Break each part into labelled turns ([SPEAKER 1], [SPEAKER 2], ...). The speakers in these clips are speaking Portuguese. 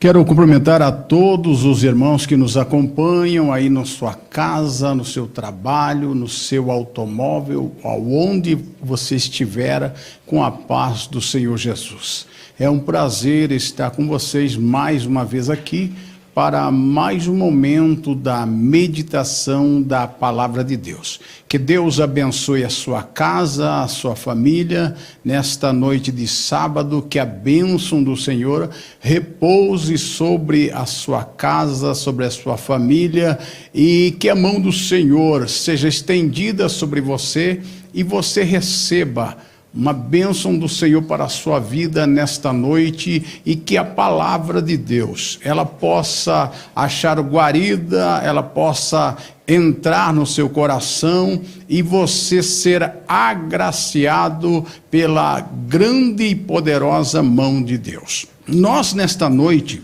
[SPEAKER 1] Quero cumprimentar a todos os irmãos que nos acompanham aí na sua casa, no seu trabalho, no seu automóvel, aonde você estiver, com a paz do Senhor Jesus. É um prazer estar com vocês mais uma vez aqui para mais um momento da meditação da Palavra de Deus. Que Deus abençoe a sua casa, a sua família, nesta noite de sábado, que a bênção do Senhor repouse sobre a sua casa, sobre a sua família, e que a mão do Senhor seja estendida sobre você e você receba uma bênção do Senhor para a sua vida nesta noite, e que a palavra de Deus, ela possa achar guarida, ela possa entrar no seu coração e você ser agraciado pela grande e poderosa mão de Deus. Nós nesta noite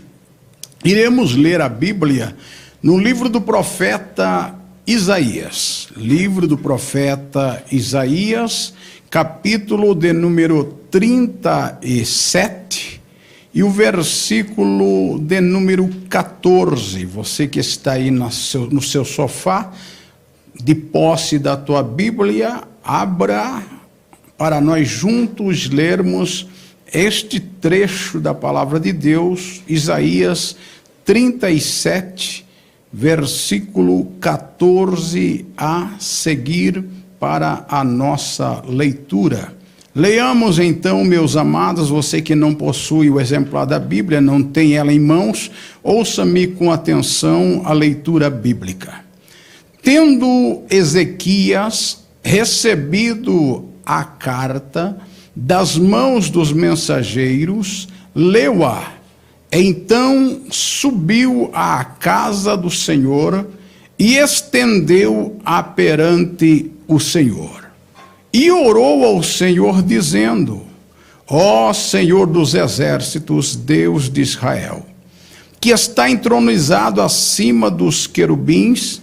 [SPEAKER 1] iremos ler a Bíblia no livro do profeta Isaías, capítulo de número 37 e o versículo de número 14. Você que está aí no seu sofá, de posse da tua Bíblia, abra para nós juntos lermos este trecho da palavra de Deus, Isaías 37, versículo 14 a seguir, para a nossa leitura. Leiamos então, meus amados, você que não possui o exemplar da Bíblia, não tem ela em mãos, ouça-me com atenção a leitura bíblica. Tendo Ezequias recebido a carta das mãos dos mensageiros, leu-a. Então subiu à casa do Senhor e estendeu-a perante o Senhor. E orou ao Senhor dizendo: ó Senhor dos exércitos, Deus de Israel, que está entronizado acima dos querubins,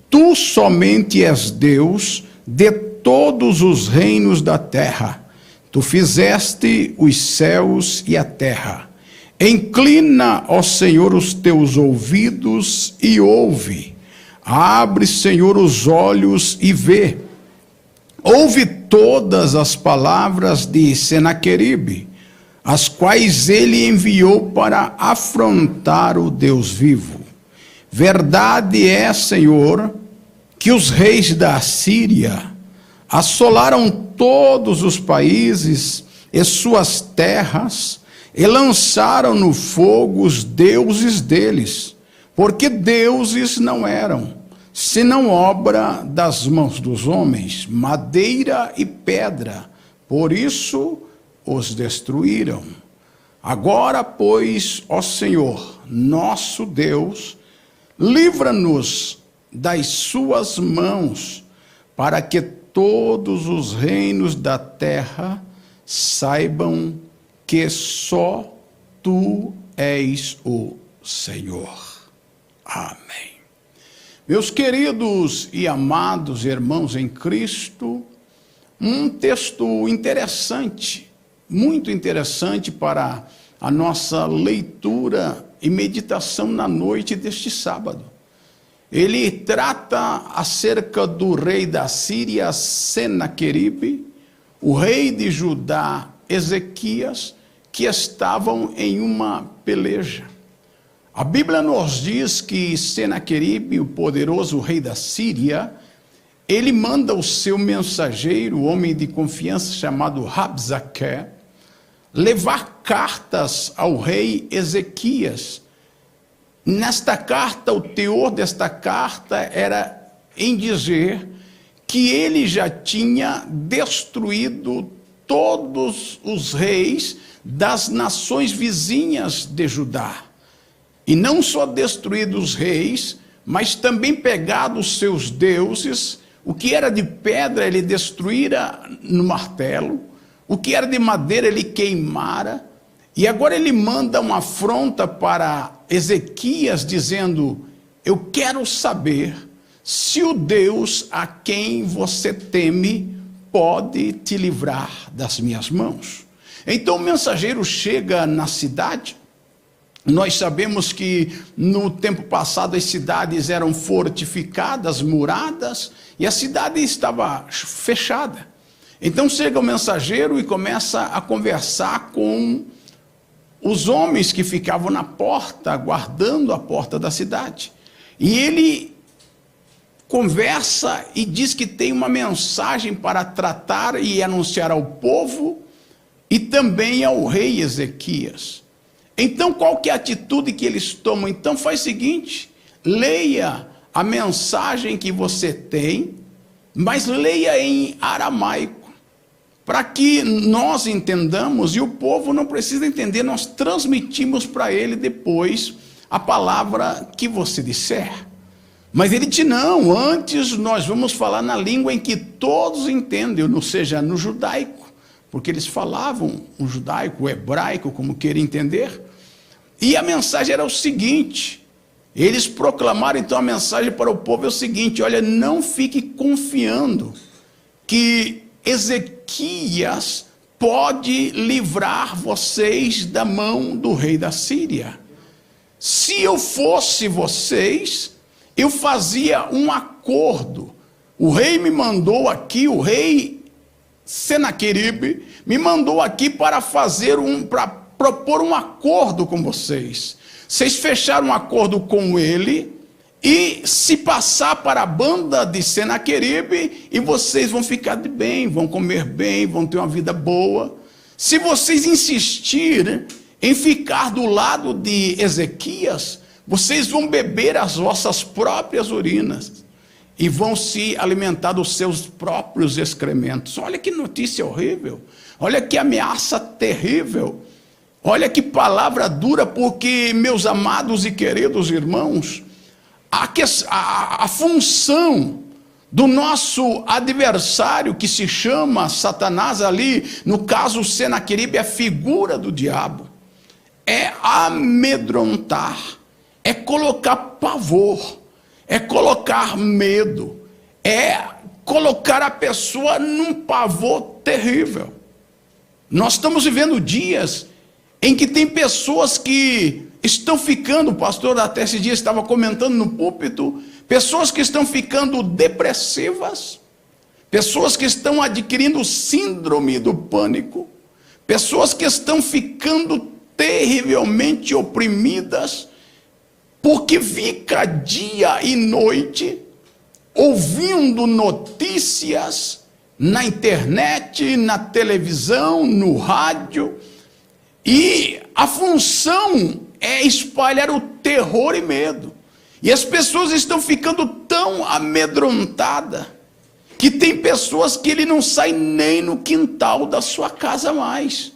[SPEAKER 1] tu somente és Deus de todos os reinos da terra. Tu fizeste os céus e a terra. Inclina, ó Senhor, os teus ouvidos e ouve. Abre, Senhor, os olhos e vê. Ouve todas as palavras de Senaqueribe, as quais ele enviou para afrontar o Deus vivo. Verdade é, Senhor, que os reis da Assíria assolaram todos os países e suas terras, e lançaram no fogo os deuses deles, porque deuses não eram, senão obra das mãos dos homens, madeira e pedra, por isso os destruíram. Agora, pois, ó Senhor, nosso Deus, livra-nos das suas mãos, para que todos os reinos da terra saibam que só tu és o Senhor. Amém. Meus queridos e amados irmãos em Cristo, um texto interessante, muito interessante para a nossa leitura e meditação na noite deste sábado. Ele trata acerca do rei da Síria, Senaqueribe, o rei de Judá, Ezequias, que estavam em uma peleja. A Bíblia nos diz que Senaqueribe, o poderoso rei da Síria, ele manda o seu mensageiro, o homem de confiança chamado Rabzaque, levar cartas ao rei Ezequias. Nesta carta, o teor desta carta era em dizer que ele já tinha destruído todos os reis das nações vizinhas de Judá. E não só destruído os reis, mas também pegado os seus deuses. O que era de pedra ele destruíra no martelo, o que era de madeira ele queimara. E agora ele manda uma afronta para Ezequias dizendo: eu quero saber se o Deus a quem você teme pode te livrar das minhas mãos. Então o mensageiro chega na cidade Nós sabemos que no tempo passado as cidades eram fortificadas, muradas, e a cidade estava fechada. Então chega o mensageiro e começa a conversar com os homens que ficavam na porta, guardando a porta da cidade. E ele conversa e diz que tem uma mensagem para tratar e anunciar ao povo e também ao rei Ezequias. Então, qual que é a atitude que eles tomam? Então, faz o seguinte: leia a mensagem que você tem, mas leia em aramaico, para que nós entendamos e o povo não precisa entender, nós transmitimos para ele depois a palavra que você disser. Mas ele disse: não, antes nós vamos falar na língua em que todos entendem, ou seja, no judaico, porque eles falavam o judaico, o hebraico, como queiram entender. E a mensagem era o seguinte: eles proclamaram então a mensagem para o povo, é o seguinte: olha, não fique confiando que Ezequias pode livrar vocês da mão do rei da Síria. Se eu fosse vocês, eu fazia um acordo. O rei me mandou aqui, o rei Senaqueribe me mandou aqui para propor um acordo com vocês. Vocês fecharam um acordo com ele, e se passar para a banda de Senaqueribe, e vocês vão ficar de bem, vão comer bem, vão ter uma vida boa. Se vocês insistirem em ficar do lado de Ezequias, vocês vão beber as vossas próprias urinas e vão se alimentar dos seus próprios excrementos. Olha que notícia horrível, olha que ameaça terrível, olha que palavra dura, porque, meus amados e queridos irmãos, a função do nosso adversário, que se chama Satanás ali, no caso Senaqueribe, é a figura do diabo, é amedrontar, é colocar pavor, é colocar medo, é colocar a pessoa num pavor terrível. Nós estamos vivendo dias em que tem pessoas que estão ficando, o pastor até esse dia estava comentando no púlpito, pessoas que estão ficando depressivas, pessoas que estão adquirindo síndrome do pânico, pessoas que estão ficando terrivelmente oprimidas, porque fica dia e noite ouvindo notícias na internet, na televisão, no rádio, e a função é espalhar o terror e medo. E as pessoas estão ficando tão amedrontadas que tem pessoas que ele não sai nem no quintal da sua casa mais.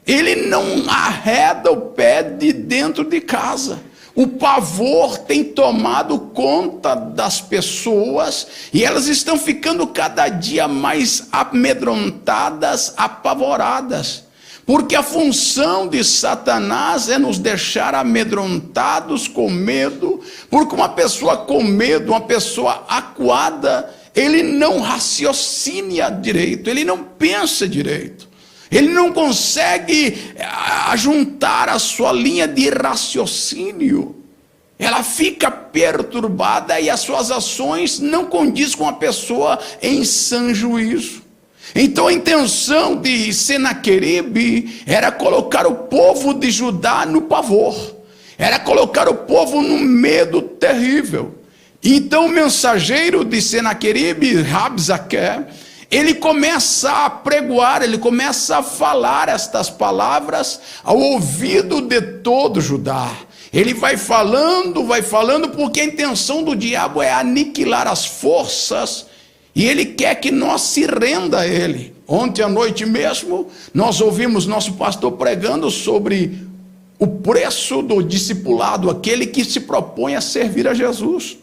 [SPEAKER 1] Ele não arreda o pé de dentro de casa. O pavor tem tomado conta das pessoas e elas estão ficando cada dia mais amedrontadas, apavoradas. Porque a função de Satanás é nos deixar amedrontados, com medo, porque uma pessoa com medo, uma pessoa acuada, ele não raciocina direito, ele não pensa direito, ele não consegue juntar a sua linha de raciocínio, ela fica perturbada e as suas ações não condizem com a pessoa em sã juízo. Então a intenção de Senaqueribe era colocar o povo de Judá no pavor, era colocar o povo num medo terrível. Então o mensageiro de Senaqueribe, Rabzaque, ele começa a pregoar, ele começa a falar estas palavras ao ouvido de todo Judá. Ele vai falando, porque a intenção do diabo é aniquilar as forças, e ele quer que nós se renda a ele. Ontem à noite mesmo, nós ouvimos nosso pastor pregando sobre o preço do discipulado, aquele que se propõe a servir a Jesus.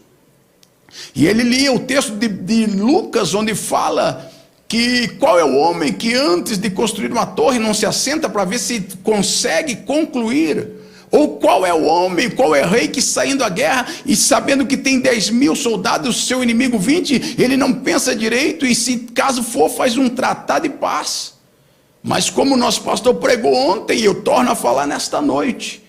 [SPEAKER 1] E ele lia o texto de Lucas, onde fala que qual é o homem que antes de construir uma torre não se assenta para ver se consegue concluir. Ou qual é o homem, qual é o rei que saindo à guerra e sabendo que tem 10.000 soldados, seu inimigo 20, ele não pensa direito e se caso for faz um tratado de paz. Mas como o nosso pastor pregou ontem, e eu torno a falar nesta noite,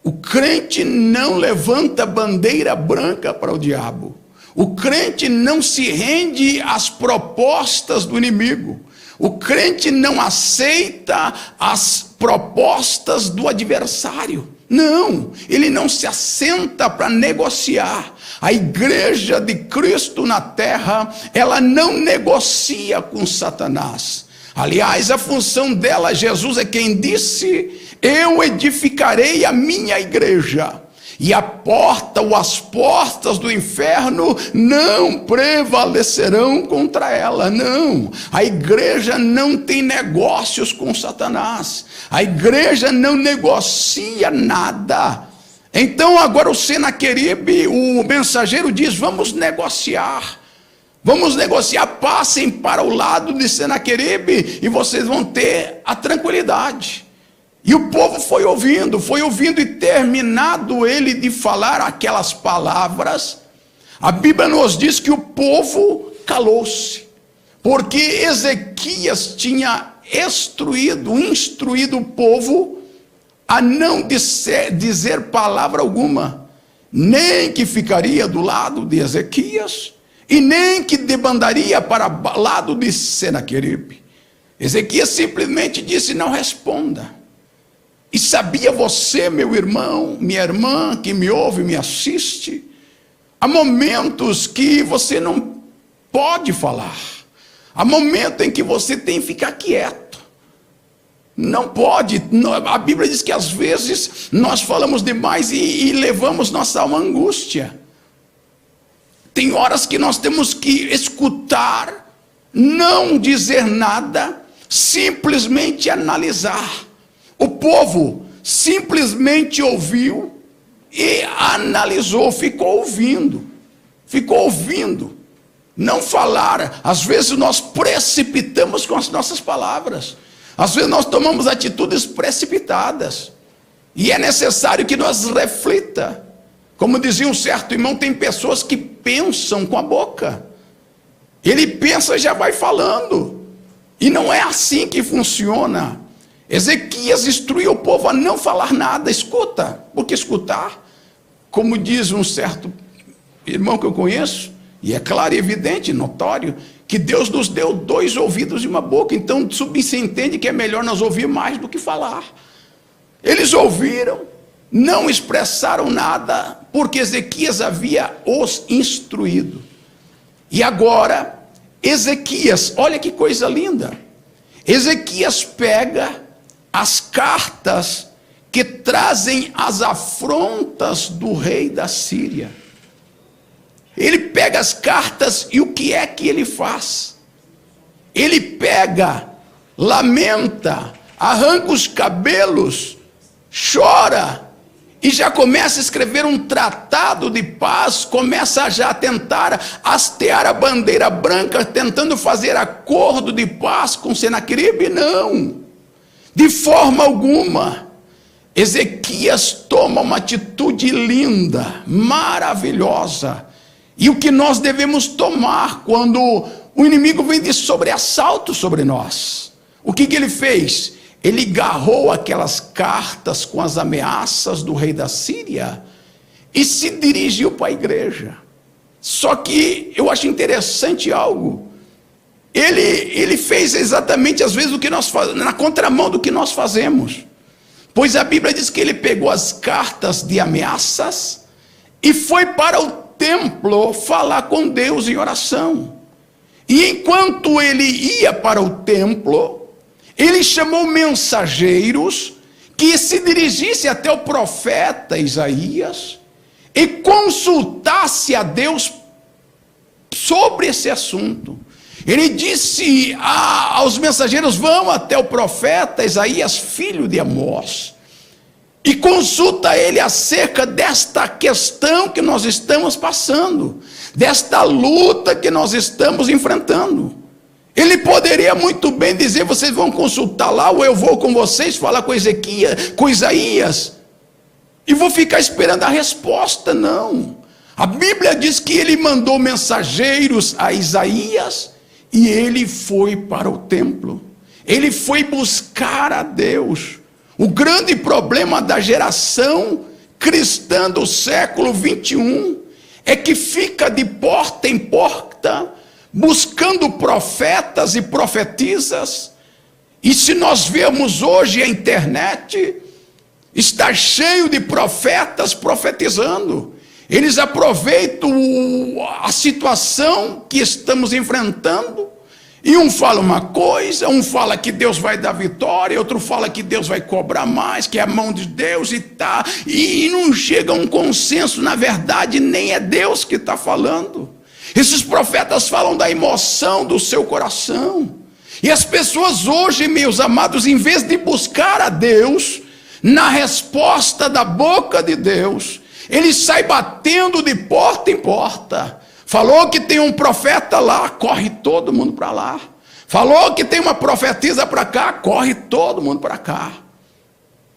[SPEAKER 1] O crente não levanta bandeira branca para o diabo. O crente não se rende às propostas do inimigo. O crente não aceita as propostas do adversário. Não, ele não se assenta para negociar. A igreja de Cristo na terra, ela não negocia com Satanás. Aliás, a função dela, Jesus é quem disse: eu edificarei a minha igreja, e a porta ou as portas do inferno não prevalecerão contra ela. Não, a igreja não tem negócios com Satanás, a igreja não negocia nada. Então agora o Senaqueribe, o mensageiro, diz: vamos negociar, passem para o lado de Senaqueribe e vocês vão ter a tranquilidade. E o povo foi ouvindo, e terminado ele de falar aquelas palavras, a Bíblia nos diz que o povo calou-se, porque Ezequias tinha instruído o povo a não dizer palavra alguma, nem que ficaria do lado de Ezequias, e nem que debandaria para o lado de Senaqueribe. Ezequias simplesmente disse: não responda. E sabia você, meu irmão, minha irmã, que me ouve e me assiste, há momentos que você não pode falar, há momentos em que você tem que ficar quieto, não pode. A Bíblia diz que às vezes nós falamos demais e levamos nossa alma à angústia. Tem horas que nós temos que escutar, não dizer nada, simplesmente analisar. O povo simplesmente ouviu e analisou, ficou ouvindo, não falar. Às vezes nós precipitamos com as nossas palavras, às vezes nós tomamos atitudes precipitadas, e é necessário que nós reflita. Como dizia um certo irmão, tem pessoas que pensam com a boca, ele pensa e já vai falando, e não é assim que funciona. Ezequias instruiu o povo a não falar nada. Escuta, porque escutar, como diz um certo irmão que eu conheço, e é claro e evidente, notório, que Deus nos deu 2 ouvidos e uma boca, então se entende que é melhor nós ouvir mais do que falar. Eles ouviram, não expressaram nada, porque Ezequias havia os instruído. E agora, Ezequias, olha que coisa linda, Ezequias pega as cartas que trazem as afrontas do rei da Síria. Ele pega as cartas e o que é que ele faz? Ele pega, lamenta, arranca os cabelos, chora e já começa a escrever um tratado de paz, começa já a tentar hastear a bandeira branca, tentando fazer acordo de paz com Senaqueribe. Não, de forma alguma. Ezequias toma uma atitude linda, maravilhosa, e o que nós devemos tomar quando o inimigo vem de sobreassalto sobre nós. O que ele fez? Ele agarrou aquelas cartas com as ameaças do rei da Síria e se dirigiu para a igreja. Só que eu acho interessante algo. Ele fez exatamente às vezes o que nós fazemos, na contramão do que nós fazemos. Pois a Bíblia diz que ele pegou as cartas de ameaças e foi para o templo falar com Deus em oração. E enquanto ele ia para o templo, ele chamou mensageiros que se dirigissem até o profeta Isaías e consultasse a Deus sobre esse assunto. Ele disse aos mensageiros: vão até o profeta Isaías, filho de Amós, e consulta ele acerca desta questão que nós estamos passando, desta luta que nós estamos enfrentando. Ele poderia muito bem dizer: vocês vão consultar lá, ou eu vou com vocês falar com Ezequias, com Isaías, e vou ficar esperando a resposta. Não, a Bíblia diz que ele mandou mensageiros a Isaías, e ele foi para o templo, ele foi buscar a Deus. O grande problema da geração cristã do século 21 é que fica de porta em porta, buscando profetas e profetisas. E se nós vemos hoje a internet, está cheio de profetas profetizando. Eles aproveitam a situação que estamos enfrentando, e um fala uma coisa, um fala que Deus vai dar vitória, outro fala que Deus vai cobrar mais, que é a mão de Deus e não chega a um consenso. Na verdade, nem é Deus que está falando. Esses profetas falam da emoção do seu coração. E as pessoas hoje, meus amados, em vez de buscar a Deus, na resposta da boca de Deus, eles saem batendo de porta em porta. Falou que tem um profeta lá, corre todo mundo para lá. Falou que tem uma profetisa para cá, corre todo mundo para cá.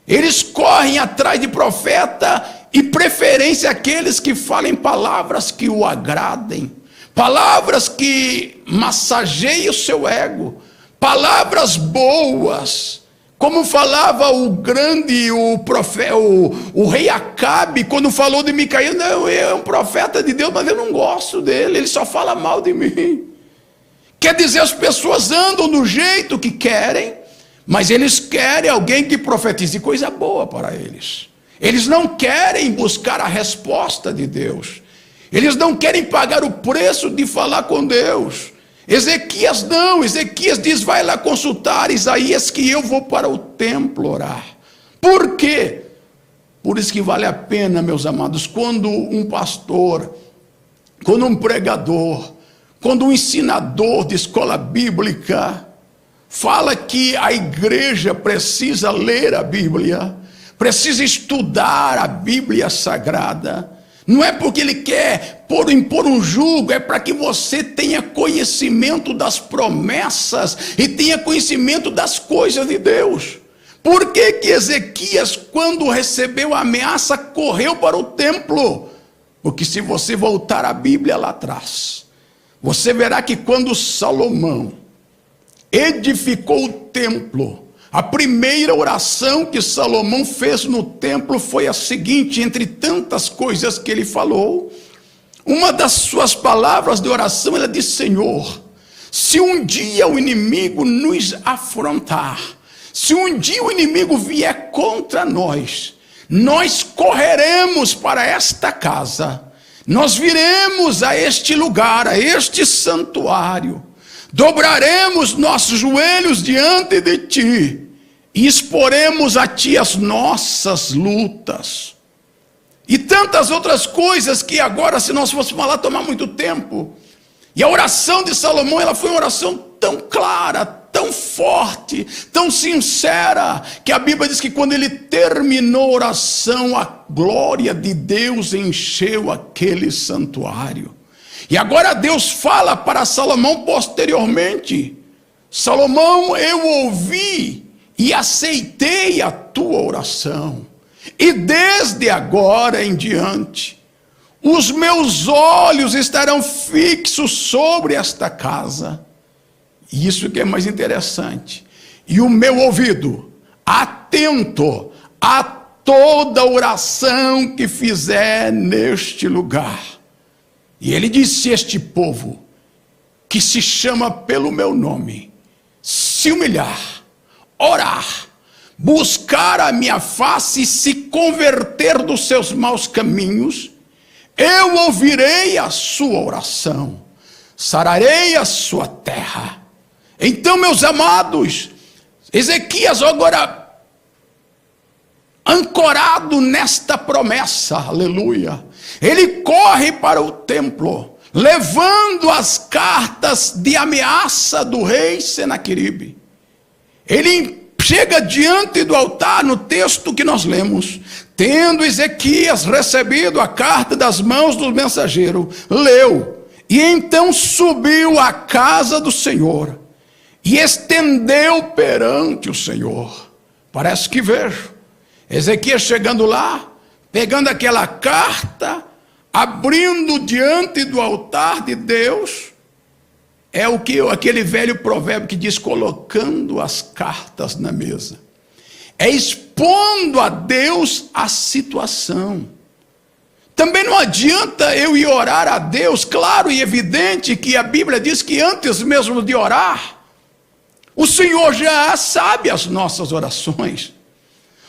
[SPEAKER 1] Eles correm atrás de profeta, e preferência aqueles que falem palavras que o agradem, palavras que massageiem o seu ego, palavras boas. Como falava o grande, o profeta, o rei Acabe, quando falou de Micaías: não, é um profeta de Deus, mas eu não gosto dele, ele só fala mal de mim. Quer dizer, as pessoas andam do jeito que querem, mas eles querem alguém que profetize coisa boa para eles. Eles não querem buscar a resposta de Deus. Eles não querem pagar o preço de falar com Deus. Ezequias não, Ezequias diz: vai lá consultar Isaías, que eu vou para o templo orar. Por quê? Por isso que vale a pena, meus amados, quando um pastor, quando um pregador, quando um ensinador de escola bíblica fala que a igreja precisa ler a Bíblia, precisa estudar a Bíblia Sagrada, não é porque ele quer impor um jugo, é para que você tenha conhecimento das promessas e tenha conhecimento das coisas de Deus. Por que que Ezequias, quando recebeu a ameaça, correu para o templo? Porque se você voltar a Bíblia lá atrás, você verá que quando Salomão edificou o templo, a primeira oração que Salomão fez no templo foi a seguinte: entre tantas coisas que ele falou, uma das suas palavras de oração, ela disse: Senhor, se um dia o inimigo nos afrontar, se um dia o inimigo vier contra nós, nós correremos para esta casa, nós viremos a este lugar, a este santuário, dobraremos nossos joelhos diante de ti e exporemos a ti as nossas lutas. E tantas outras coisas que agora, se nós fôssemos falar, tomar muito tempo. E a oração de Salomão, ela foi uma oração tão clara, tão forte, tão sincera, que a Bíblia diz que quando ele terminou a oração, a glória de Deus encheu aquele santuário. E agora Deus fala para Salomão posteriormente: Salomão, eu ouvi e aceitei a tua oração, e desde agora em diante, os meus olhos estarão fixos sobre esta casa. E isso que é mais interessante, e o meu ouvido atento a toda oração que fizer neste lugar. E ele disse: este povo que se chama pelo meu nome, se humilhar, orar, buscar a minha face e se converter dos seus maus caminhos, eu ouvirei a sua oração, sararei a sua terra. Então, meus amados, Ezequias agora ancorado nesta promessa, aleluia, ele corre para o templo, levando as cartas de ameaça do rei Senaqueribe. Ele chega diante do altar, no texto que nós lemos: tendo Ezequias recebido a carta das mãos do mensageiro, leu, e então subiu à casa do Senhor, e estendeu perante o Senhor. Parece que vejo Ezequias chegando lá, pegando aquela carta, abrindo diante do altar de Deus. É aquele velho provérbio que diz: colocando as cartas na mesa. é expondo a Deus a situação. Também não adianta eu ir orar a Deus, claro e evidente que a Bíblia diz que antes mesmo de orar, o Senhor já sabe as nossas orações.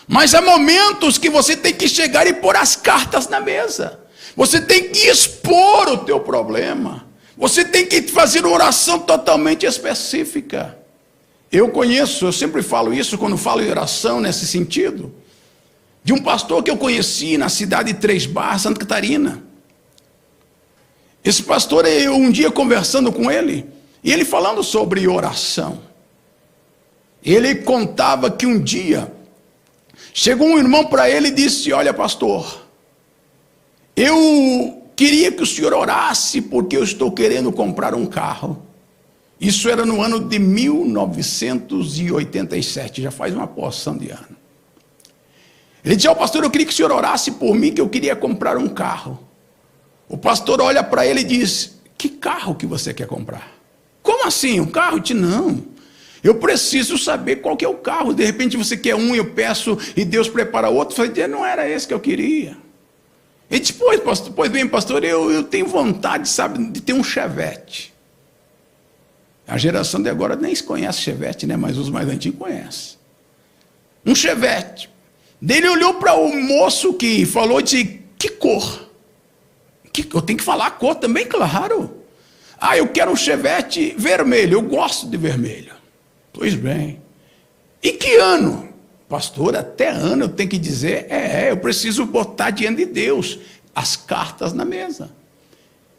[SPEAKER 1] Mas há momentos que você tem que chegar e pôr as cartas na mesa. Você tem que expor o teu problema. Você tem que fazer uma oração totalmente específica. Eu sempre falo isso quando falo em oração nesse sentido, de um pastor que eu conheci na cidade de Três Barras, Santa Catarina. Esse pastor, eu um dia conversando com ele, e ele falando sobre oração. Ele contava que um dia chegou um irmão para ele e disse: olha, pastor, eu queria que o senhor orasse porque eu estou querendo comprar um carro. Isso era no ano de 1987, já faz uma porção de ano. Ele disse: pastor, eu queria que o senhor orasse por mim, que eu queria comprar um carro. O pastor olha para ele e diz: que carro que você quer comprar? Como assim, um carro? Ele disse: não, eu preciso saber qual que é o carro. De repente você quer um, eu peço e Deus prepara outro. Eu falei: não era esse que eu queria. Ele disse: pois bem, pastor, eu tenho vontade, sabe, de ter um Chevette. A geração de agora nem se conhece Chevette, né? Mas os mais antigos conhecem. Um Chevette. Daí ele olhou para o moço que falou, disse: que cor? Eu tenho que falar a cor também, claro. Eu quero um Chevette vermelho, eu gosto de vermelho. Pois bem. E que ano? Pastor, até ano eu tenho que dizer, eu preciso botar diante de Deus as cartas na mesa.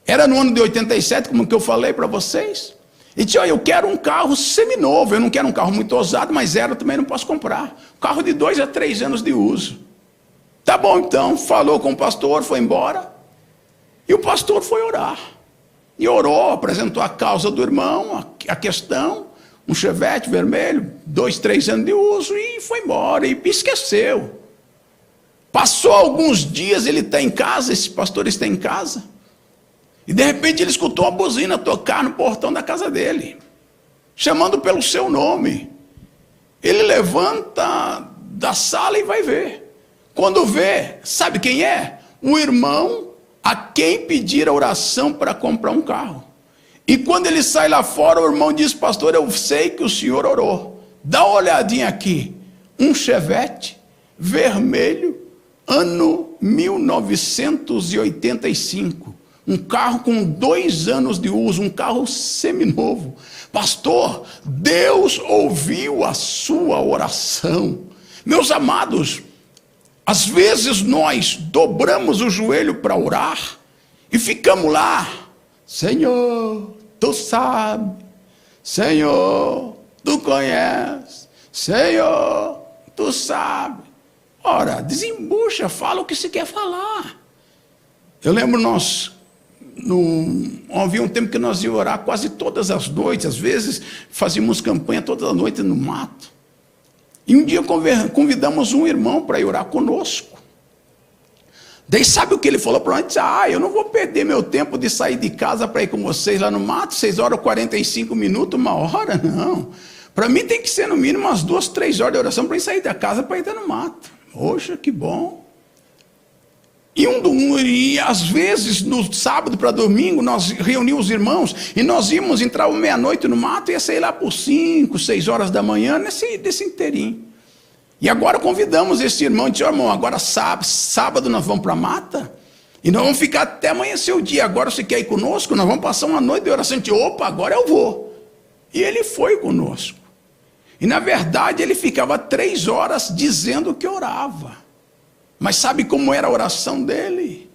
[SPEAKER 1] Era no ano de 87, como que eu falei para vocês. E disse: eu quero um carro seminovo, eu não quero um carro muito ousado, mas zero também não posso comprar. Carro de 2 a 3 anos de uso. Tá bom então, falou com o pastor, foi embora. E o pastor foi orar. E orou, apresentou a causa do irmão, a questão, um Chevette vermelho, 2, 3 anos de uso, e foi embora, e esqueceu. Passou alguns dias, ele está em casa, esse pastor está em casa, e de repente ele escutou a buzina tocar no portão da casa dele, chamando pelo seu nome. Ele levanta da sala e vai ver. Quando vê, sabe quem é? O irmão a quem pedir a oração para comprar um carro. E quando ele sai lá fora, o irmão diz: pastor, eu sei que o senhor orou. Dá uma olhadinha aqui. Um Chevette vermelho, ano 1985. Um carro com 2 anos de uso, um carro seminovo. Pastor, Deus ouviu a sua oração. Meus amados, às vezes nós dobramos o joelho para orar e ficamos lá: Senhor, tu sabe, Senhor, tu conheces, Senhor, tu sabe. Ora, desembucha, fala o que se quer falar. Eu lembro havia um tempo que nós íamos orar quase todas as noites, às vezes fazíamos campanha toda a noite no mato. E um dia convidamos um irmão para ir orar conosco. Daí sabe o que ele falou para nós? Eu não vou perder meu tempo de sair de casa para ir com vocês lá no mato, 6 horas e 45 minutos, 1 hora, não. Para mim tem que ser no mínimo umas 2, 3 horas de oração para ir sair da casa para ir no mato. Poxa, que bom. E às vezes no sábado para domingo nós reuníamos os irmãos e nós íamos entrar meia-noite no mato e ia sair lá por 5, 6 horas da manhã desse inteirinho. E agora convidamos esse irmão e disse: irmão, agora sábado nós vamos para a mata e nós vamos ficar até amanhecer o dia. Agora você quer ir conosco? Nós vamos passar uma noite de oração. A gente: opa, agora eu vou. E ele foi conosco. E na verdade ele ficava 3 horas dizendo que orava. Mas sabe como era a oração dele?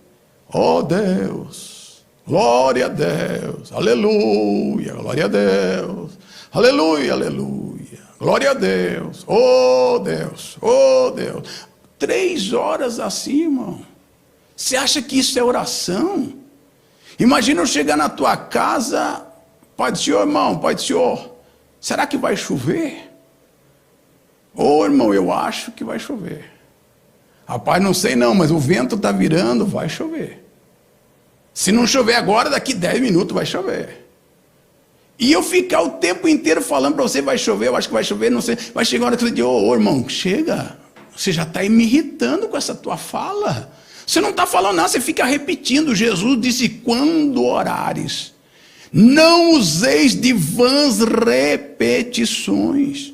[SPEAKER 1] Oh Deus, glória a Deus, aleluia, glória a Deus, aleluia, aleluia, glória a Deus, oh Deus, oh Deus. 3 horas assim, irmão. Você acha que isso é oração? Imagina eu chegar na tua casa: Pai do Senhor, irmão, Pai do Senhor, será que vai chover? Irmão, eu acho que vai chover. Rapaz, não sei não, mas o vento está virando, vai chover. Se não chover agora, daqui 10 minutos vai chover. E eu ficar o tempo inteiro falando para você, vai chover, eu acho que vai chover, não sei. Vai chegar uma hora que você diz, ô irmão, chega. Você já está me irritando com essa tua fala. Você não está falando nada, você fica repetindo. Jesus disse, quando orares, não useis de vãs repetições.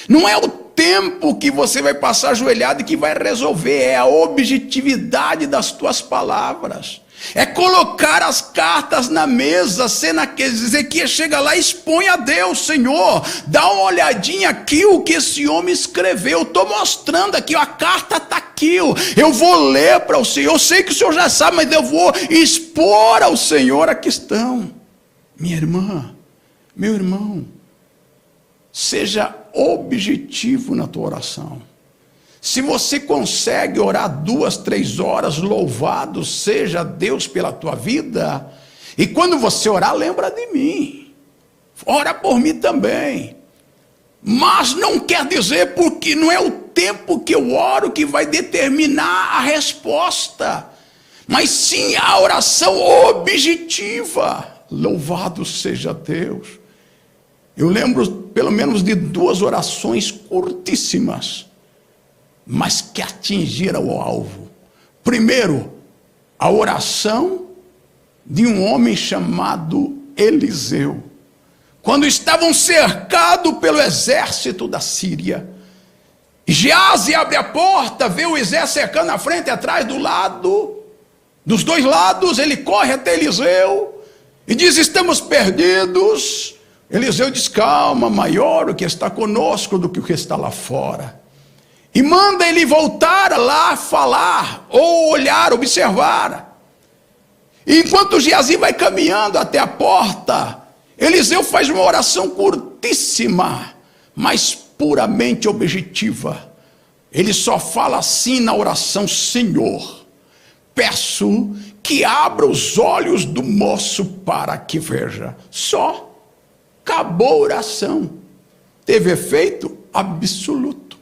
[SPEAKER 1] Não é o tempo que você vai passar ajoelhado e que vai resolver, é a objetividade das tuas palavras. É colocar as cartas na mesa, cena que Ezequias chega lá e expõe a Deus, Senhor, dá uma olhadinha aqui o que esse homem escreveu, estou mostrando aqui, a carta está aqui, eu vou ler para o Senhor, eu sei que o Senhor já sabe, mas eu vou expor ao Senhor a questão. Minha irmã, meu irmão, seja objetivo na tua oração. Se você consegue orar 2, 3 horas, louvado seja Deus pela tua vida. E quando você orar, lembra de mim. Ora por mim também. Mas não quer dizer porque não é o tempo que eu oro que vai determinar a resposta. Mas sim a oração objetiva. Louvado seja Deus. Eu lembro pelo menos de 2 orações curtíssimas, mas que atingiram o alvo. Primeiro, a oração de um homem chamado Eliseu. Quando estavam cercados pelo exército da Síria, Geazi abre a porta, vê o exército cercando na frente e atrás, do lado, dos 2 lados, ele corre até Eliseu e diz, estamos perdidos. Eliseu diz, calma, maior o que está conosco do que o que está lá fora. E manda ele voltar lá falar, ou olhar, observar. E enquanto Geazi vai caminhando até a porta, Eliseu faz uma oração curtíssima, mas puramente objetiva. Ele só fala assim na oração, Senhor, peço que abra os olhos do moço para que veja. Só. Acabou a oração. Teve efeito absoluto.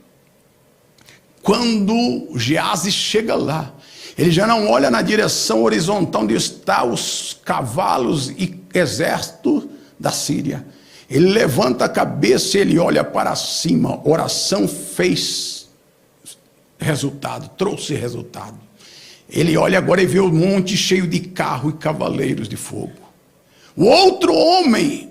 [SPEAKER 1] Quando Geazi chega lá, ele já não olha na direção horizontal onde estão os cavalos e exército da Síria. Ele levanta a cabeça e ele olha para cima. Oração fez resultado, trouxe resultado. Ele olha agora e vê o monte cheio de carro e cavaleiros de fogo. O outro homem,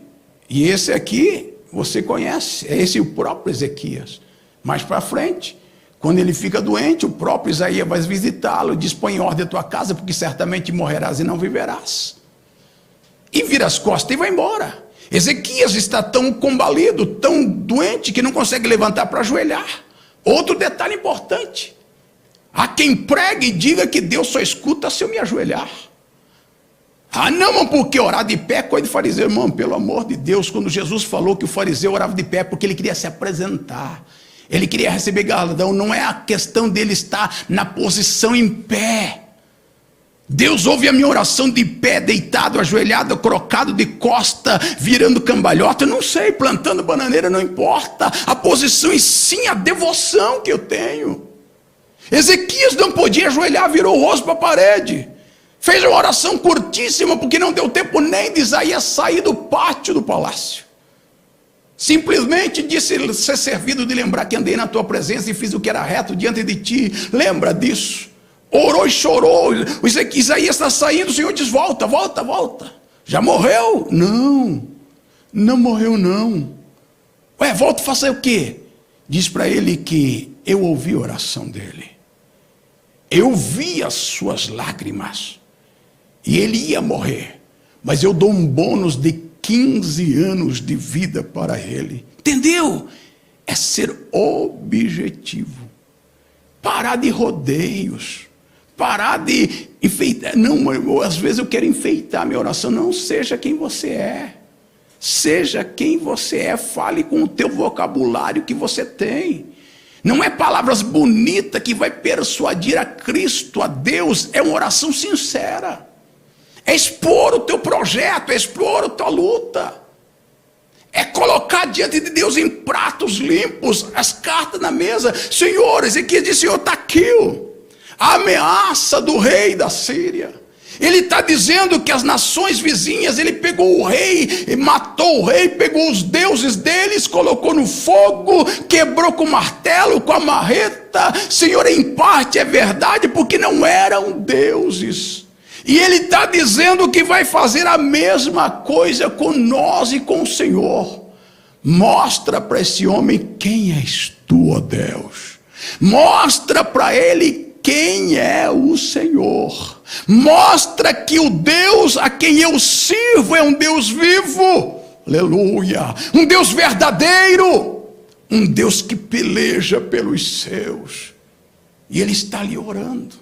[SPEAKER 1] e esse aqui você conhece, é esse o próprio Ezequias. Mais para frente, quando ele fica doente, o próprio Isaías vai visitá-lo, diz, põe em ordem a tua casa, porque certamente morrerás e não viverás. E vira as costas e vai embora. Ezequias está tão combalido, tão doente, que não consegue levantar para ajoelhar. Outro detalhe importante, há quem pregue e diga que Deus só escuta se eu me ajoelhar. Ah, não, porque orar de pé é coisa de fariseu, irmão, pelo amor de Deus. Quando Jesus falou que o fariseu orava de pé, porque ele queria se apresentar, ele queria receber galardão, não é a questão dele estar na posição em pé. Deus ouve a minha oração de pé, deitado, ajoelhado, crocado de costa, virando cambalhota, não sei, plantando bananeira, não importa, a posição e sim a devoção que eu tenho. Ezequias não podia ajoelhar, virou o rosto para a parede. Fez uma oração curtíssima, porque não deu tempo nem de Isaías sair do pátio do palácio. Simplesmente disse, ser servido de lembrar que andei na tua presença e fiz o que era reto diante de ti. Lembra disso. Orou e chorou. Isaías está saindo, o Senhor diz, volta, volta, volta. Já morreu? Não, não morreu não. Ué, volta, faça o quê? Diz para ele que eu ouvi a oração dele. Eu vi as suas lágrimas. E ele ia morrer, mas eu dou um bônus de 15 anos de vida para ele. Entendeu? É ser objetivo. Parar de rodeios. Parar de enfeitar. Não, às vezes eu quero enfeitar minha oração. Não, seja quem você é. Seja quem você é. Fale com o teu vocabulário que você tem. Não é palavras bonitas que vai persuadir a Cristo, a Deus. É uma oração sincera. É expor o teu projeto, é expor a tua luta. É colocar diante de Deus em pratos limpos, as cartas na mesa. Senhor, Ezequias disse, Senhor, está aqui a ameaça do rei da Síria. Ele está dizendo que as nações vizinhas, ele pegou o rei, matou o rei, pegou os deuses deles, colocou no fogo, quebrou com o martelo, com a marreta. Senhor, em parte é verdade, porque não eram deuses. E ele está dizendo que vai fazer a mesma coisa com nós e com o Senhor. Mostra para esse homem quem és tu, ó Deus. Mostra para ele quem é o Senhor. Mostra que o Deus a quem eu sirvo é um Deus vivo. Aleluia. Um Deus verdadeiro. Um Deus que peleja pelos seus. E ele está ali orando.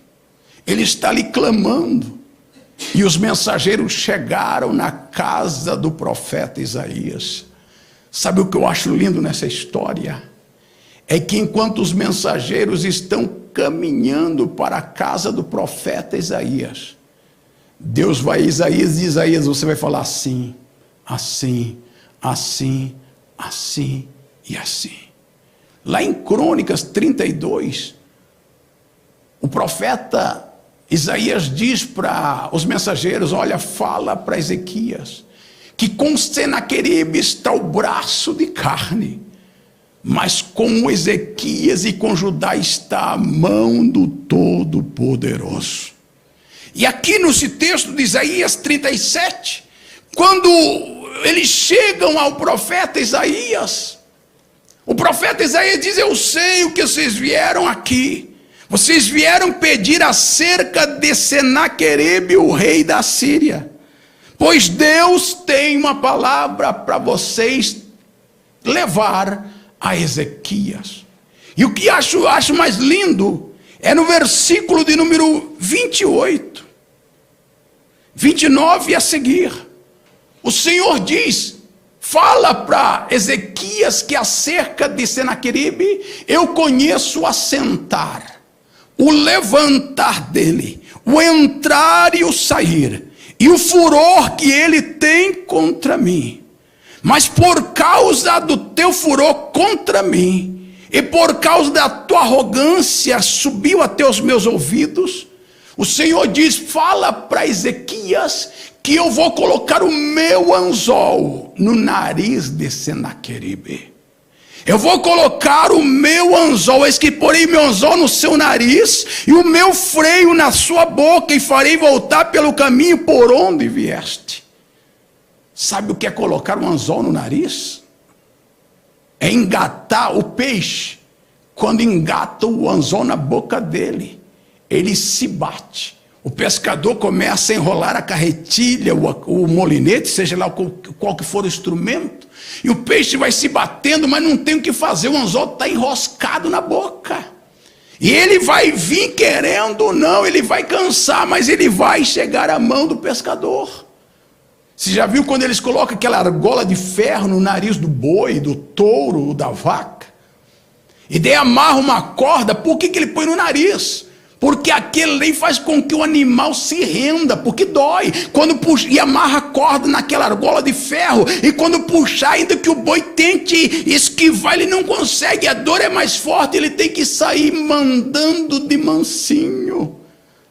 [SPEAKER 1] Ele está ali clamando. E os mensageiros chegaram na casa do profeta Isaías. Sabe o que eu acho lindo nessa história? É que enquanto os mensageiros estão caminhando para a casa do profeta Isaías, Deus vai a Isaías e Isaías, você vai falar assim, assim, assim, assim e assim. Lá em Crônicas 32, o profeta Isaías diz para os mensageiros, olha, fala para Ezequias, que com Senaqueribe está o braço de carne, mas com Ezequias e com Judá está a mão do Todo-Poderoso. E aqui nesse texto de Isaías 37, quando eles chegam ao profeta Isaías, o profeta Isaías diz, eu sei o que vocês vieram aqui. Vocês vieram pedir acerca de Senaqueribe, o rei da Síria. Pois Deus tem uma palavra para vocês levar a Ezequias. E o que acho mais lindo é no versículo de número 28, 29 a seguir. O Senhor diz, fala para Ezequias que acerca de Senaqueribe, eu conheço o assentar, o levantar dele, o entrar e o sair, e o furor que ele tem contra mim. Mas por causa do teu furor contra mim, e por causa da tua arrogância subiu até os meus ouvidos, o Senhor diz, fala para Ezequias que eu vou colocar o meu anzol no nariz de Senaqueribe. Eu vou colocar o meu anzol, eis que porei meu anzol no seu nariz, e o meu freio na sua boca, e farei voltar pelo caminho por onde vieste. Sabe o que é colocar um anzol no nariz? É engatar o peixe. Quando engata o anzol na boca dele, ele se bate. O pescador começa a enrolar a carretilha, o molinete, seja lá qual que for o instrumento, e o peixe vai se batendo, mas não tem o que fazer, o anzol está enroscado na boca. E ele vai vir querendo ou não, ele vai cansar, mas ele vai chegar à mão do pescador. Você já viu quando eles colocam aquela argola de ferro no nariz do boi, do touro, da vaca? E daí amarra uma corda, por que ele põe no nariz? Porque aquele lei faz com que o animal se renda, porque dói. Quando puxa, e amarra a corda naquela argola de ferro, e quando puxar, ainda que o boi tente esquivar, ele não consegue, a dor é mais forte, ele tem que sair mandando de mansinho.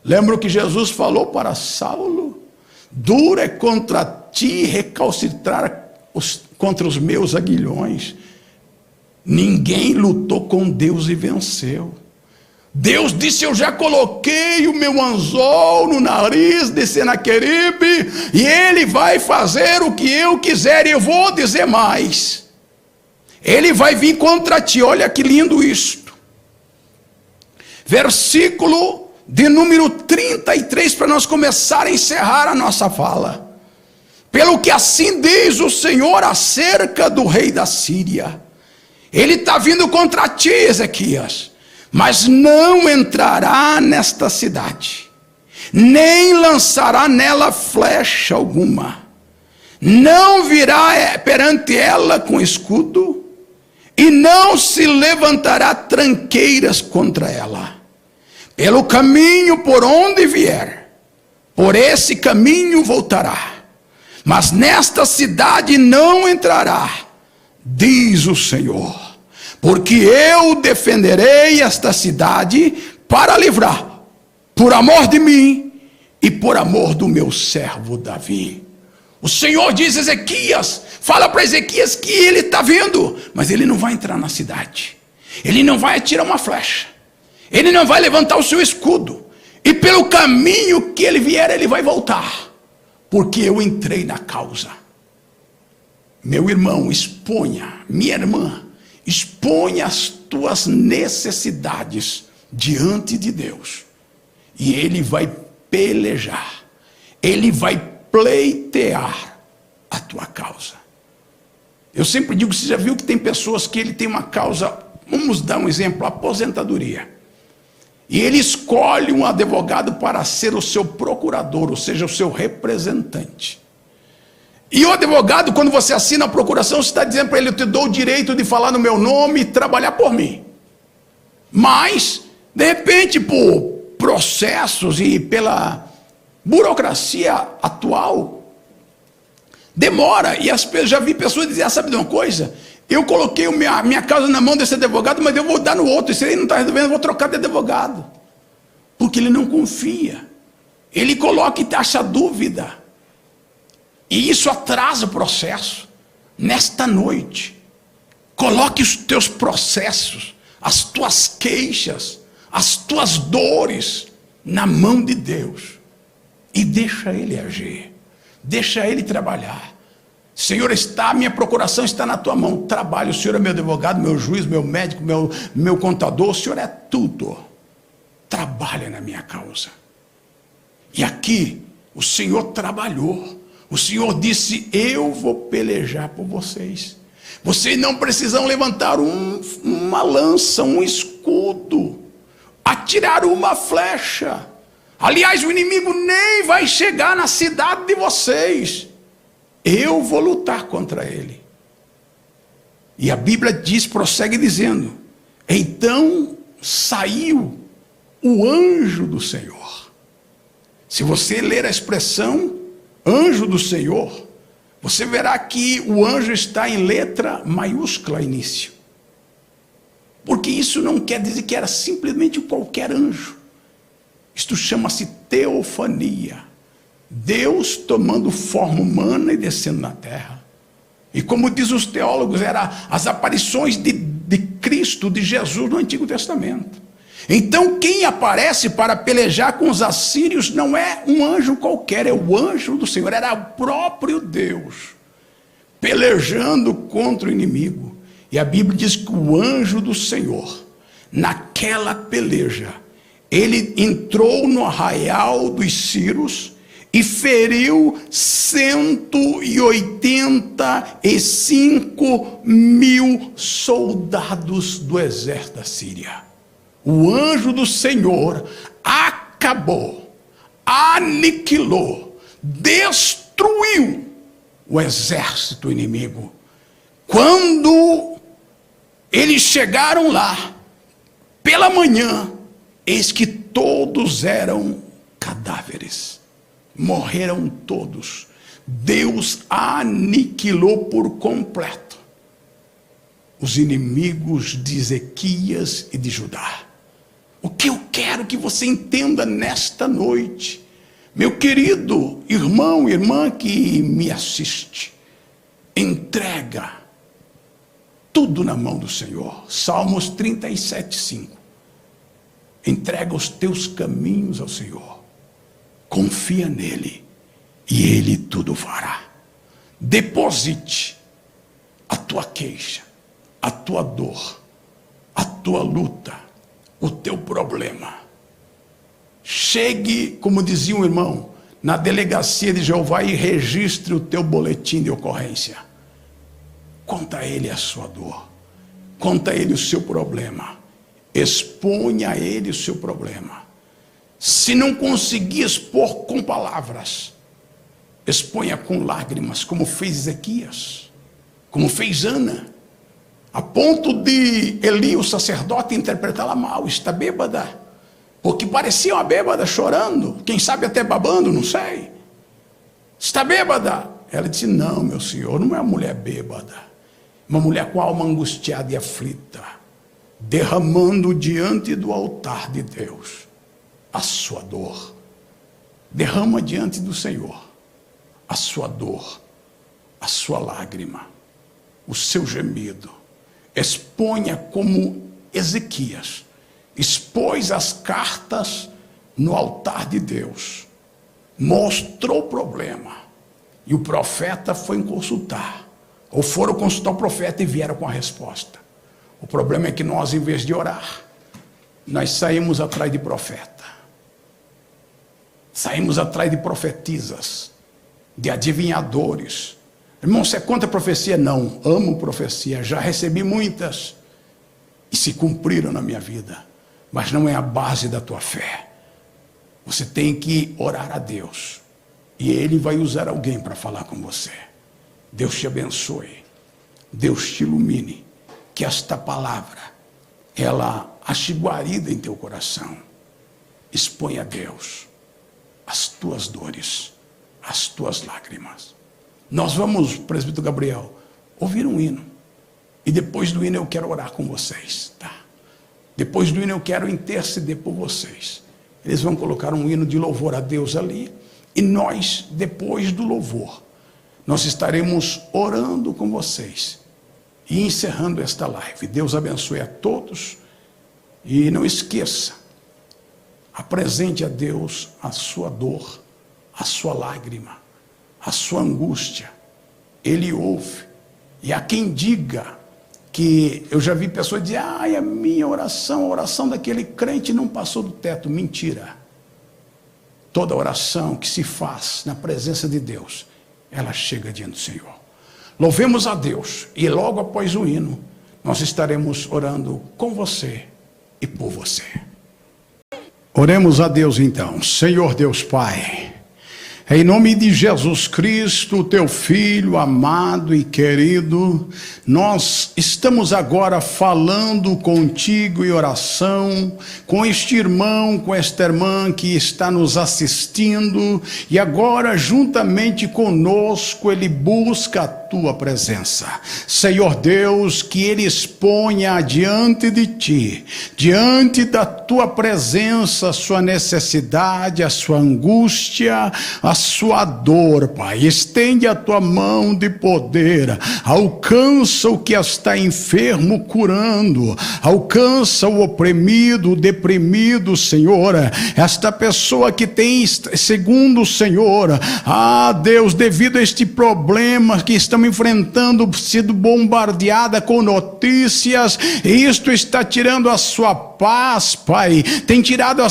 [SPEAKER 1] Lembra o que Jesus falou para Saulo? Duro é contra ti recalcitrar contra os meus aguilhões. Ninguém lutou com Deus e venceu. Deus disse, eu já coloquei o meu anzol no nariz de Senaqueribe, e ele vai fazer o que eu quiser, e eu vou dizer mais. Ele vai vir contra ti, olha que lindo isto. Versículo de número 33, para nós começar a encerrar a nossa fala. Pelo que assim diz o Senhor acerca do rei da Síria. Ele está vindo contra ti, Ezequias, mas não entrará nesta cidade, nem lançará nela flecha alguma, não virá perante ela com escudo, e não se levantará tranqueiras contra ela. Pelo caminho por onde vier, por esse caminho voltará, mas nesta cidade não entrará, diz o Senhor. Porque eu defenderei esta cidade para livrar, por amor de mim, e por amor do meu servo Davi. O Senhor diz a Ezequias, fala para Ezequias que ele está vindo, mas ele não vai entrar na cidade, ele não vai atirar uma flecha, ele não vai levantar o seu escudo, e pelo caminho que ele vier, ele vai voltar, porque eu entrei na causa. Meu irmão, exponha, minha irmã, exponha as tuas necessidades diante de Deus, e ele vai pelejar, ele vai pleitear a tua causa. Eu sempre digo, você já viu que tem pessoas que ele tem uma causa, vamos dar um exemplo, aposentadoria, e ele escolhe um advogado para ser o seu procurador, ou seja, o seu representante. E o advogado, quando você assina a procuração, você está dizendo para ele: eu te dou o direito de falar no meu nome e trabalhar por mim. Mas, de repente, por processos e pela burocracia atual, demora. E já vi pessoas dizer: sabe de uma coisa? Eu coloquei minha causa na mão desse advogado, mas eu vou dar no outro. Se ele não está resolvendo, eu vou trocar de advogado. Porque ele não confia. Ele coloca e acha dúvida. E isso atrasa o processo. Nesta noite, coloque os teus processos, as tuas queixas, as tuas dores na mão de Deus. E deixa Ele agir. Deixa Ele trabalhar. Senhor, minha procuração está na tua mão. Trabalhe. O Senhor é meu advogado, meu juiz, meu médico, meu contador. O Senhor é tudo. Trabalha na minha causa. E aqui, o Senhor trabalhou. O Senhor disse: eu vou pelejar por vocês. Vocês não precisam levantar uma lança, um escudo, atirar uma flecha. Aliás, o inimigo nem vai chegar na cidade de vocês. Eu vou lutar contra ele. E a Bíblia diz, prossegue dizendo: então saiu o anjo do Senhor. Se você ler a expressão anjo do Senhor, você verá que o anjo está em letra maiúscula início. Porque isso não quer dizer que era simplesmente qualquer anjo. Isto chama-se teofania. Deus tomando forma humana e descendo na terra. E como diz os teólogos, eram as aparições de Cristo, de Jesus no Antigo Testamento. Então quem aparece para pelejar com os assírios não é um anjo qualquer, é o anjo do Senhor, era o próprio Deus, pelejando contra o inimigo. E a Bíblia diz que o anjo do Senhor, naquela peleja, ele entrou no arraial dos Círios e feriu 185.000 soldados do exército da Síria. O anjo do Senhor acabou, aniquilou, destruiu o exército inimigo. Quando eles chegaram lá, pela manhã, eis que todos eram cadáveres. Morreram todos. Deus aniquilou por completo os inimigos de Ezequias e de Judá. O que eu quero que você entenda nesta noite, meu querido irmão e irmã que me assiste, entrega tudo na mão do Senhor. Salmos 37:5. Entrega os teus caminhos ao Senhor, confia nele e ele tudo fará. Deposite a tua queixa, a tua dor, a tua luta, o teu problema. Chegue, como dizia um irmão, na delegacia de Jeová e registre o teu boletim de ocorrência. Conta a ele a sua dor, conta a ele o seu problema, exponha a ele o seu problema. Se não conseguir expor com palavras, exponha com lágrimas, como fez Ezequias, como fez Ana, a ponto de Eli, o sacerdote, interpretá-la mal. Está bêbada, porque parecia uma bêbada chorando, quem sabe até babando, não sei. Está bêbada? Ela disse: não, meu senhor, não é uma mulher bêbada, uma mulher com a alma angustiada e aflita, derramando diante do altar de Deus a sua dor. derrama diante do Senhor a sua dor, a sua lágrima, o seu gemido. Exponha como Ezequias expôs as cartas no altar de Deus, mostrou o problema, e o profeta foi consultar, ou foram consultar o profeta e vieram com a resposta. O problema é que nós, em vez de orar, nós saímos atrás de profeta, saímos atrás de profetisas, de adivinhadores. Irmão, você é contra a profecia? Não, amo profecia, já recebi muitas e se cumpriram na minha vida, mas não é a base da tua fé. Você tem que orar a Deus e Ele vai usar alguém para falar com você. Deus te abençoe, Deus te ilumine, que esta palavra, ela ache guarida em teu coração. Expõe a Deus as tuas dores, as tuas lágrimas. Nós vamos, presbítero Gabriel, ouvir um hino. E depois do hino eu quero orar com vocês, tá? Depois do hino eu quero interceder por vocês. Eles vão colocar um hino de louvor a Deus ali. E nós, depois do louvor, nós estaremos orando com vocês e encerrando esta live. Deus abençoe a todos. E não esqueça, apresente a Deus a sua dor, a sua lágrima, a sua angústia. Ele ouve. E há quem diga que eu já vi pessoas dizer: ai, a minha oração, a oração daquele crente não passou do teto. Mentira. Toda oração que se faz na presença de Deus, ela chega diante do Senhor. Louvemos a Deus e logo após o hino, nós estaremos orando com você e por você. Oremos a Deus então. Senhor Deus Pai, em nome de Jesus Cristo, teu Filho amado e querido, nós estamos agora falando contigo em oração, com este irmão, com esta irmã que está nos assistindo, e agora juntamente conosco ele busca a tua presença. Senhor Deus, que ele exponha diante de ti, diante da tua presença, a sua necessidade, a sua angústia, a sua dor, Pai. Estende a tua mão de poder, alcança o que está enfermo, curando, alcança o oprimido, o deprimido, Senhor, esta pessoa que tem, segundo o Senhor, Deus, devido a este problema que estamos enfrentando, sido bombardeada com notícias, e isto está tirando a sua paz, Pai, tem tirado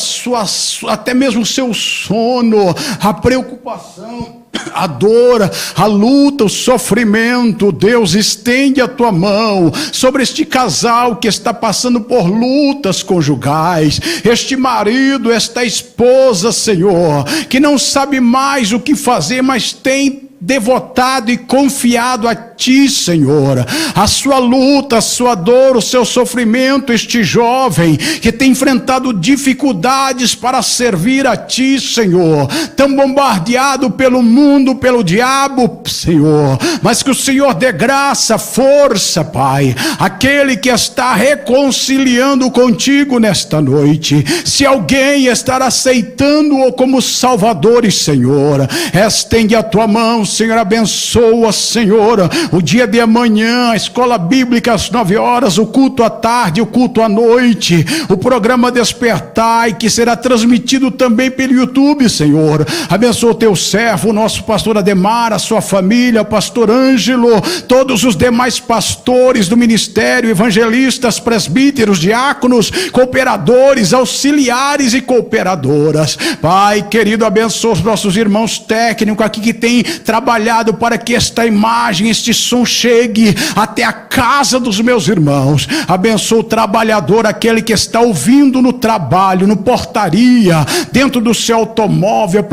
[SPEAKER 1] até mesmo o seu sono, a preocupação, a dor, a luta, o sofrimento. Deus, estende a tua mão sobre este casal que está passando por lutas conjugais, este marido, esta esposa, Senhor, que não sabe mais o que fazer, mas tem devotado e confiado a ti, Senhor, a sua luta, a sua dor, o seu sofrimento. Este jovem que tem enfrentado dificuldades para servir a ti, Senhor, tão bombardeado pelo mundo, pelo diabo, Senhor, mas que o Senhor dê graça, força, Pai, aquele que está reconciliando contigo nesta noite. Se alguém estar aceitando-o como Salvador, Senhor, estende a tua mão, Senhor, abençoa, Senhor, o dia de amanhã, a escola bíblica às 9 horas, o culto à tarde, o culto à noite, o programa Despertai, que será transmitido também pelo YouTube, Senhor. Abençoa o teu servo, o nosso pastor Ademar, a sua família, o pastor Ângelo, todos os demais pastores do ministério, evangelistas, presbíteros, diáconos, cooperadores, auxiliares e cooperadoras. Pai querido, abençoa os nossos irmãos técnicos aqui que têm trabalhado para que esta imagem, este som chegue até a casa dos meus irmãos. Abençoa o trabalhador, aquele que está ouvindo no trabalho, no portaria, dentro do seu automóvel,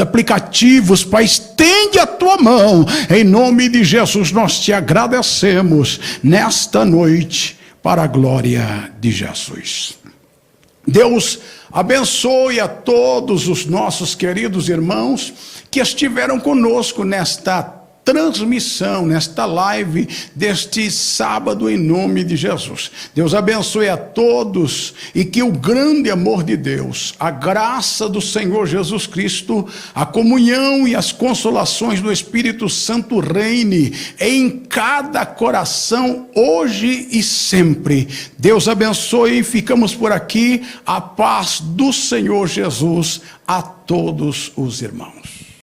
[SPEAKER 1] aplicativos. Pai, estende a tua mão. Em nome de Jesus nós te agradecemos nesta noite, para a glória de Jesus. Deus abençoe a todos os nossos queridos irmãos que estiveram conosco nesta transmissão, nesta live deste sábado, em nome de Jesus. Deus abençoe a todos e que o grande amor de Deus, a graça do Senhor Jesus Cristo, a comunhão e as consolações do Espírito Santo reine em cada coração, hoje e sempre. Deus abençoe, ficamos por aqui, a paz do Senhor Jesus a todos os irmãos.